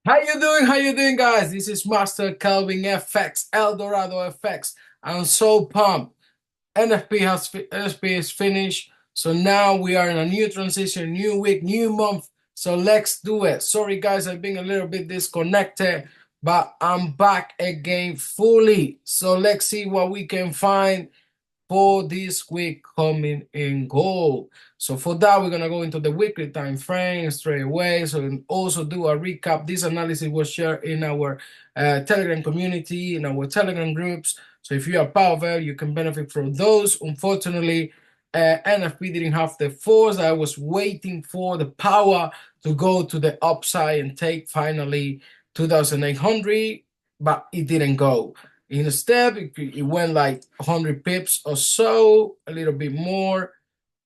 How you doing? How you doing, guys? This is Master Calvin FX, El Dorado FX. I'm so pumped. NFP is finished, so now we are in a new transition, new week, new month. So let's do it. Sorry, guys, I've been a little bit disconnected, but I'm back again fully. So let's see what we can find for this week coming in gold. So for that, we're gonna go into the weekly time frame straight away. So and also do a recap. This analysis was shared in our Telegram community, in our Telegram groups. So if you are part of it, you can benefit from those. Unfortunately, NFP didn't have the force. I was waiting for the power to go to the upside and take finally 2,800, but it didn't go. Instead, it went like 100 pips or so, a little bit more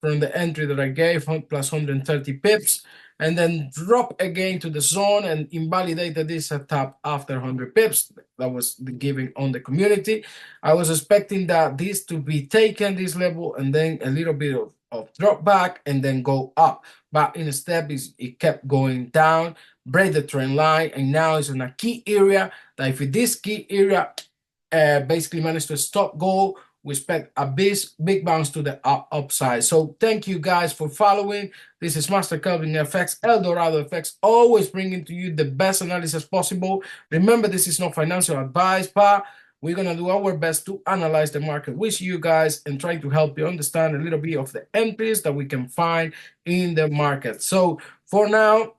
from the entry that I gave, plus 130 pips, and then drop again to the zone and invalidated this attack after 100 pips. That was the giving on the community. I was expecting that this to be taken, this level, and then a little bit of drop back and then go up. But instead, it kept going down, break the trend line, and now it's in a key area that if this key area basically managed to stop gold. We expect a big bounce to the upside. So thank you guys for following. This is Master Kelvin FX, El Dorado FX, always bringing to you the best analysis possible. Remember, this is not financial advice, but we're going to do our best to analyze the market with you guys and try to help you understand a little bit of the entries that we can find in the market. So for now,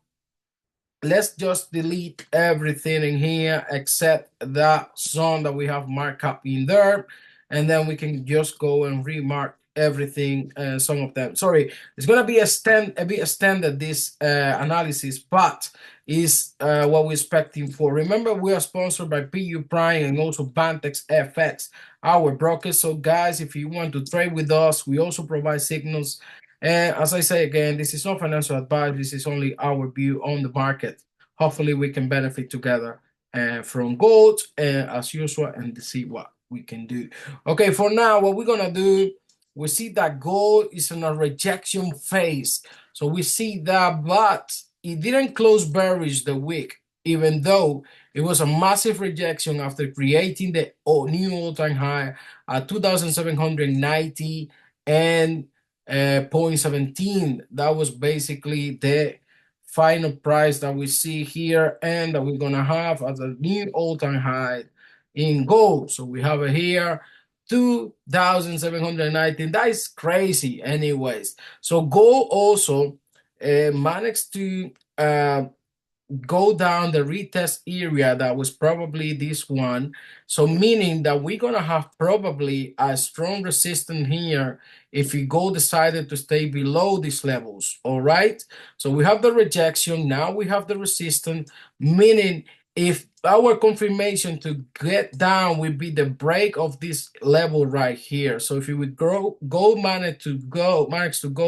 let's just delete everything in here except that zone that we have marked up in there, and then we can just go and remark everything. Some of them, sorry, it's gonna be a bit extended this analysis, but is what we're expecting for. Remember, we are sponsored by PU Prime and also Vantage FX, our brokers. So guys, if you want to trade with us, we also provide signals, and as I say again, this is not financial advice. This is only our view on the market. Hopefully, we can benefit together from gold as usual and see what we can do. Okay, for now, what we're gonna do, we see that gold is in a rejection phase. So we see that, but it didn't close bearish the week, even though it was a massive rejection after creating the new all-time high at 2,790 and 0.17. That was basically the final price that we see here and that we're gonna have as a new all-time high in gold. So we have it here, 2,719. That is crazy anyways. So gold also managed to go down the retest area that was probably this one. So meaning that we're gonna have probably a strong resistance here if we go decided to stay below these levels. All right. So we have the rejection. Now we have the resistance, meaning if our confirmation to get down would be the break of this level right here. So if you would manage to go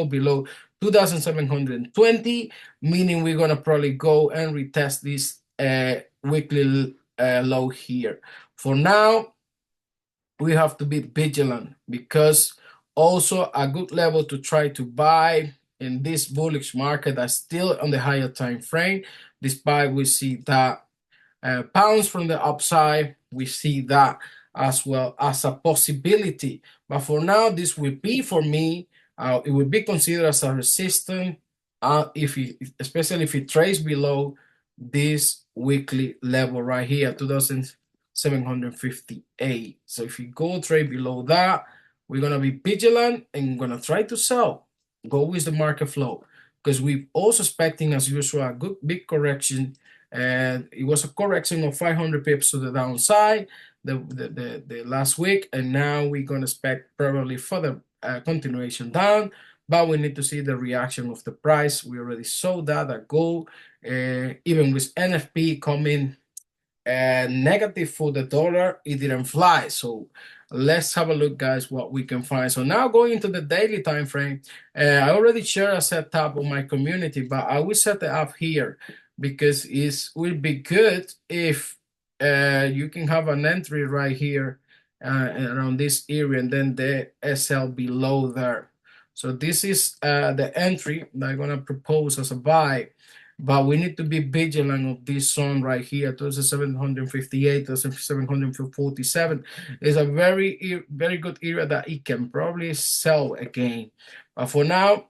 below 2,720, meaning we're gonna probably go and retest this weekly low here. For now, we have to be vigilant because also a good level to try to buy in this bullish market that's still on the higher time frame, despite we see that pounds from the upside, we see that as well as a possibility. But for now, this will be for me, it will be considered as a resistance, especially if it trades below this weekly level right here, 2,758. So if you go trade below that, we're gonna be vigilant and gonna try to sell. Go with the market flow because we're also expecting, as usual, a good big correction, and it was a correction of 500 pips to the downside the last week, and now we're gonna expect probably further continuation down, but we need to see the reaction of the price. We already saw that at gold, even with NFP coming negative for the dollar, it didn't fly. So let's have a look, guys, what we can find. So now going into the daily time frame, I already shared a setup on my community, but I will set it up here because it will be good if you can have an entry right here around this area and then the SL below there. So this is the entry that I'm gonna propose as a buy. but we need to be vigilant of this zone right here. 2758, 2747 is a very good area that it can probably sell again. But for now,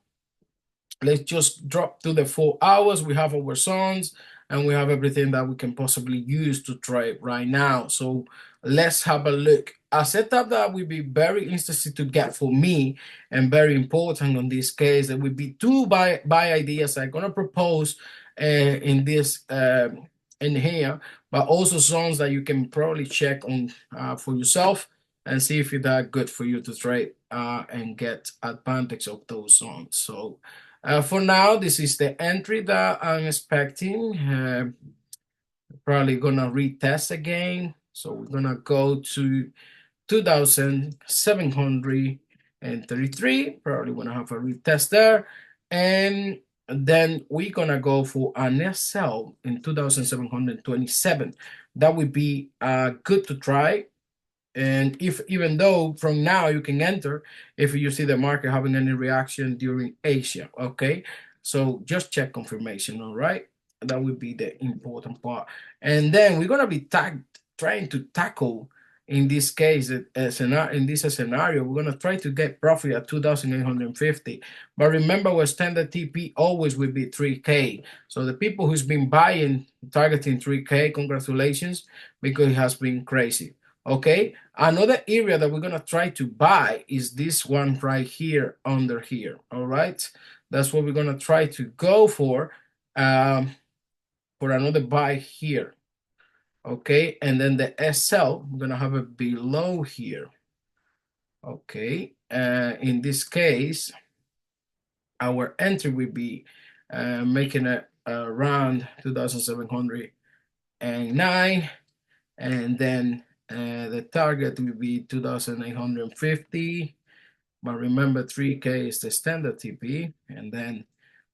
let's just drop to the 4 hours. We have our zones and we have everything that we can possibly use to trade right now. So let's have a look. A setup that would be very interesting to get for me and very important in this case, there will be two buy ideas I'm gonna propose in this in here, but also zones that you can probably check on for yourself and see if they're good for you to trade and get advantage of those zones. So for now, this is the entry that I'm expecting. Probably gonna retest again. So we're gonna go to 2,733. Probably gonna have a retest there. And then we're gonna go for an SL in 2,727. That would be good to try. And if even though from now you can enter if you see the market having any reaction during Asia, okay? So just check confirmation, all right? That would be the important part. And then we're gonna be trying to tackle in this case in this scenario, we're gonna try to get profit at 2,850. But remember, our standard TP always will be 3K. So the people who's been buying targeting 3K, congratulations, because it has been crazy. Okay, another area that we're gonna try to buy is this one right here under here. All right, that's what we're gonna try to go for another buy here. Okay, and then the SL, I'm gonna have it below here. Okay, in this case, our entry will be making it around 2,709, and then the target will be 2,850, but remember 3K is the standard TP, and then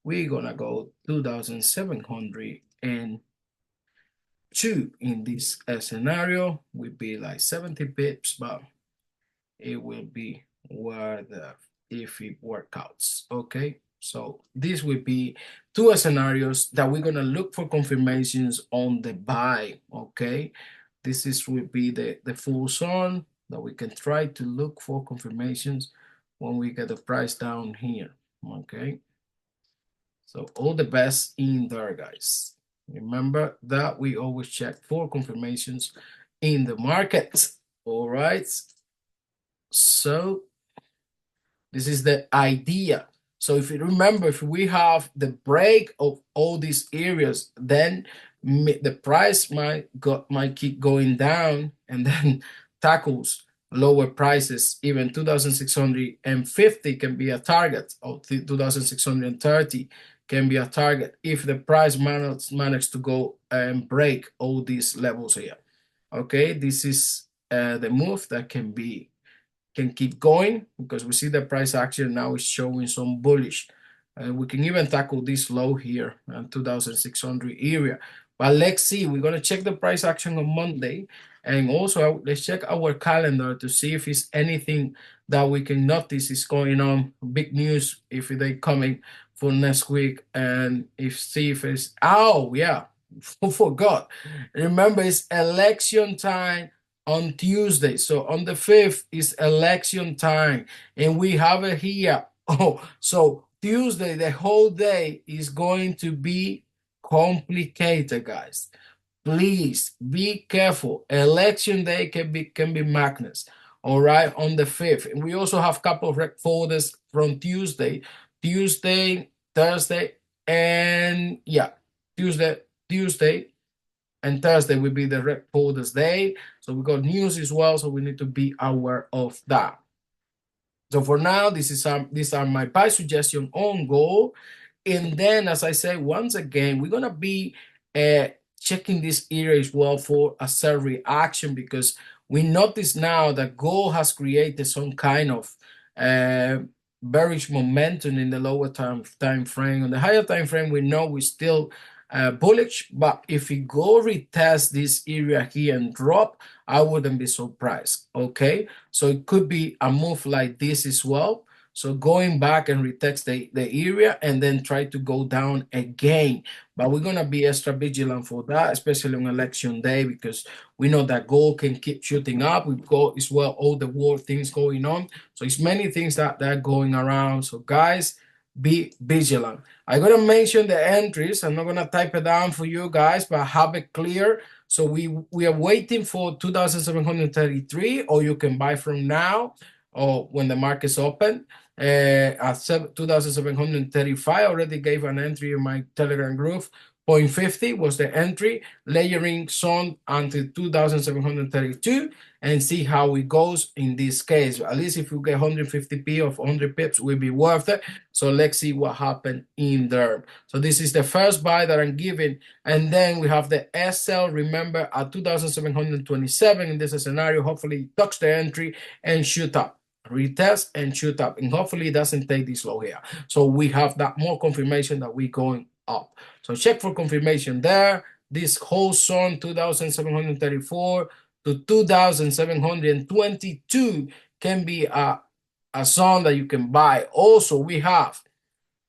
we're gonna go 2,702 in this scenario. Will be like 70 pips, but it will be worth if it works. Okay, so this will be two scenarios that we're gonna look for confirmations on the buy. Okay, this will be the full zone that we can try to look for confirmations when we get the price down here. Okay, so all the best in there, guys. Remember that we always check for confirmations in the market. All right, so this is the idea. So if you remember, if we have the break of all these areas, then the price might keep going down, and then tackles lower prices. Even 2,650 can be a target, or 2,630 can be a target if the price manage to go and break all these levels here. Okay, this is the move that can keep going because we see the price action now is showing some bullish. We can even tackle this low here at 2,600 area. But let's see, we're going to check the price action on Monday. And also, let's check our calendar to see if it's anything that we can notice is going on. Big news if they coming for next week. And see if it's, oh, yeah, forgot. Remember, it's election time on Tuesday. So on the 5th is election time, and we have it here. Oh, so Tuesday, the whole day is going to be complicated, guys. Please be careful. Election day can be madness. All right, on the 5th. And we also have a couple of rec folders from Tuesday, Thursday, and yeah, Tuesday, and Thursday will be the rec holders day. So we got news as well, so we need to be aware of that. So for now, these are my buy suggestion on gold. And then, as I say, once again, we're gonna be checking this area as well for a sell reaction, because we notice now that gold has created some kind of bearish momentum in the lower time frame. On the higher time frame, we know we're still bullish, but if we go retest this area here and drop, I wouldn't be surprised. Okay, so it could be a move like this as well. So going back and retest the area and then try to go down again. But we're gonna be extra vigilant for that, especially on election day, because we know that gold can keep shooting up. We've got as well all the war things going on. So it's many things that are going around. So guys, be vigilant. I'm gonna mention the entries. I'm not gonna type it down for you guys, but have it clear. So we are waiting for 2,733, or you can buy from now or when the market's open. At 2,735, I already gave an entry in my Telegram group. 0.50 was the entry, layering zone until 2,732, and see how it goes in this case. At least if you get 150p of 100 pips, will be worth it. So let's see what happened in there. So this is the first buy that I'm giving. And then we have the SL, remember, at 2,727 in this scenario. Hopefully touch the entry and shoot up. Retest and shoot up. And hopefully it doesn't take this low here. So we have that more confirmation that we're going up. So check for confirmation there. This whole zone, 2,734 to 2,722, can be a zone that you can buy. Also, we have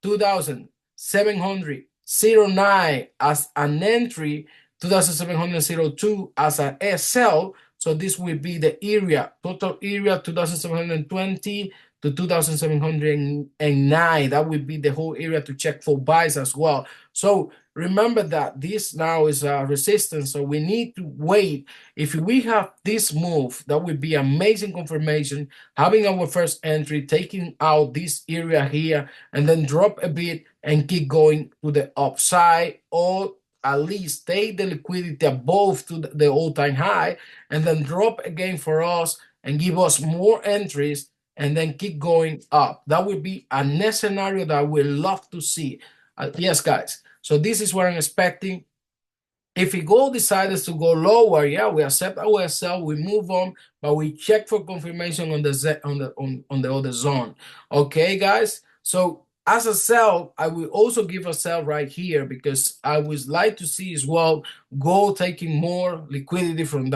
2,709 as an entry, 2,702 as an SL. So this will be the area, total area 2,720 to 2,709. That will be the whole area to check for buys as well. So remember that this now is a resistance, so we need to wait. If we have this move, that would be amazing confirmation, having our first entry, taking out this area here, and then drop a bit and keep going to the upside, or at least take the liquidity above to the all-time high, and then drop again for us and give us more entries, and then keep going up. That would be a next scenario that we love to see. Yes, guys. So this is what I'm expecting. If we gold decides to go lower, yeah, we accept our sell, we move on, but we check for confirmation on the other zone. Okay, guys. So as a sell, I will also give a sell right here, because I would like to see as well gold taking more liquidity from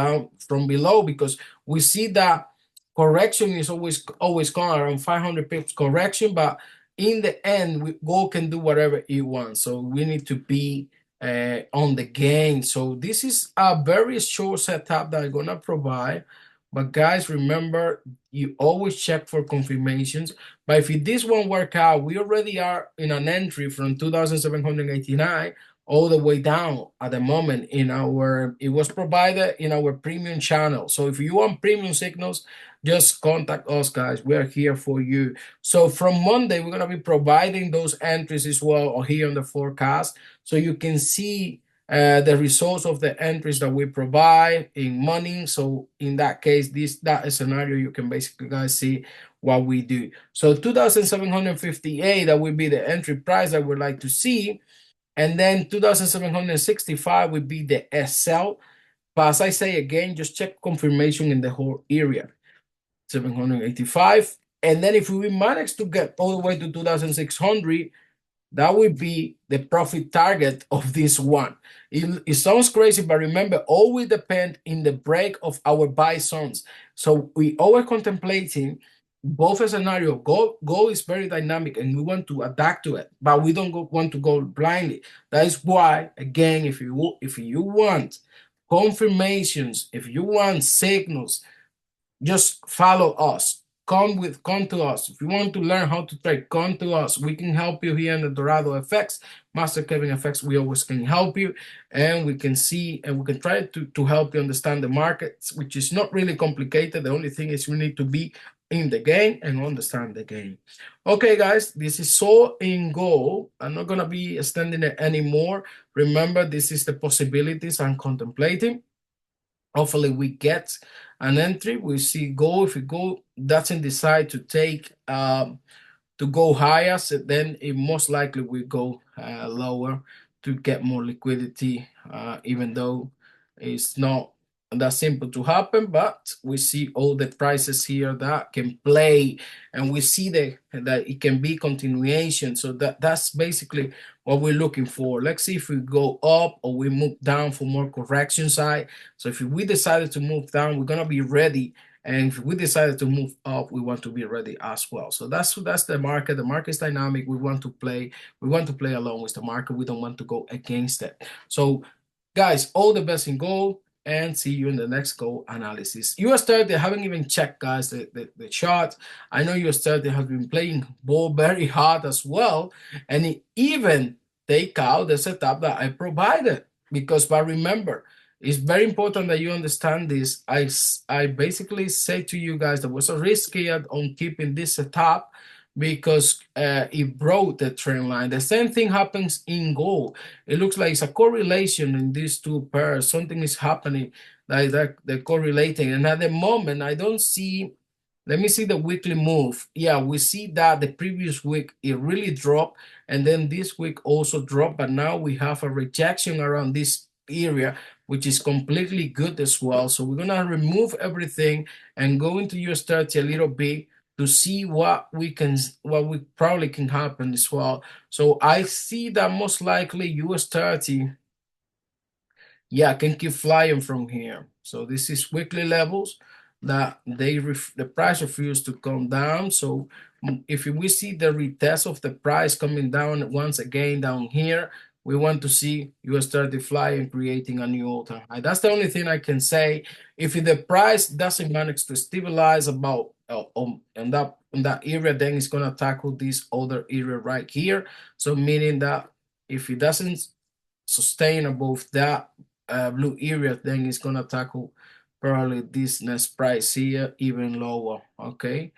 below, because we see that correction is always going around 500 pips correction, but in the end, gold can do whatever it wants. So we need to be on the game. So this is a very short setup that I'm gonna provide. But guys, remember, you always check for confirmations. But if this won't work out, we already are in an entry from 2,789 all the way down at the moment in our, it was provided in our premium channel. So if you want premium signals, just contact us, guys. We are here for you. So from Monday, we're gonna be providing those entries as well here on the forecast, so you can see the results of the entries that we provide in money. So in that case, that scenario, you can basically guys see what we do. So 2,758, that would be the entry price I would like to see. And then 2,765 would be the SL. But as I say again, just check confirmation in the whole area. 785. And then if we manage to get all the way to 2,600, that would be the profit target of this one. It sounds crazy, but remember, all will depend in the break of our buy zones. So we always contemplating both scenario. Gold is very dynamic, and we want to adapt to it, but we don't want to go blindly. That is why, again, if you want confirmations, if you want signals, just follow us. Come to us. If you want to learn how to trade, come to us. We can help you here in the Dorado FX, Master Kevin FX. We always can help you, and we can see and we can try to help you understand the markets, which is not really complicated. The only thing is we need to be in the game and understand the game. Okay, guys, this is all in gold. I'm not gonna be extending it anymore. Remember, this is the possibilities I'm contemplating. Hopefully we get an entry. We see gold. If it go doesn't decide to take to go higher, so then it most likely will go lower to get more liquidity, even though it's not that simple to happen. But we see all the prices here that can play, and we see that it can be continuation. So that's basically what we're looking for. Let's see if we go up or we move down for more correction side. So if we decided to move down, we're gonna be ready And if we decided to move up, we want to be ready as well. So that's the market. The market is dynamic. We want to play. We want to play along with the market. We don't want to go against it. So, guys, all the best in gold, and see you in the next gold analysis. US30, I haven't even checked, guys, the chart. I know US30 has been playing ball very hard as well, and it even take out the setup that I provided. But remember, it's very important that you understand this. I basically say to you guys there was a risk here on keeping this setup because it broke the trend line. The same thing happens in gold. It looks like it's a correlation in these two pairs. Something is happening like that they're correlating. And at the moment, I don't see. Let me see the weekly move. Yeah, we see that the previous week it really dropped, and then this week also dropped. But now we have a rejection around this area, which is completely good as well. So we're gonna remove everything and go into US30 a little bit to see what we probably can happen as well. So I see that most likely US30, yeah, can keep flying from here. So this is weekly levels that the price refused to come down. So if we see the retest of the price coming down once again down here, we want to see US30 flying, creating a new all-time high. That's the only thing I can say. If the price doesn't manage to stabilize about in that area, then it's gonna tackle this other area right here. So meaning that if it doesn't sustain above that blue area, then it's gonna tackle probably this next price here even lower. Okay,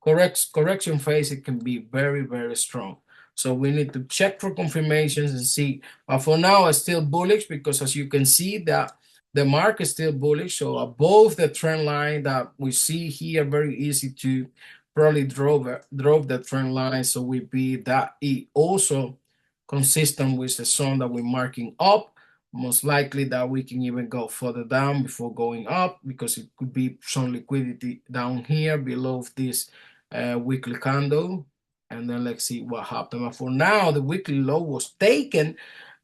correction phase, it can be very strong. So we need to check for confirmations and see. But for now, it's still bullish because as you can see that the market is still bullish. So above the trend line that we see here, very easy to probably drove the trend line. So we be that it also consistent with the zone that we're marking up. Most likely that we can even go further down before going up because it could be some liquidity down here below this weekly candle. And then let's see what happened. But for now, the weekly low was taken,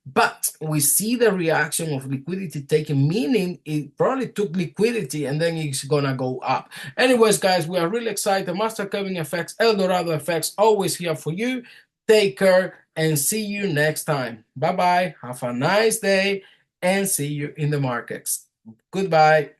but we see the reaction of liquidity taken, meaning it probably took liquidity and then it's gonna go up. Anyways, guys, we are really excited. Master Kevin FX, Eldorado FX, always here for you. Take care and see you next time. Bye-bye. Have a nice day and see you in the markets. Goodbye.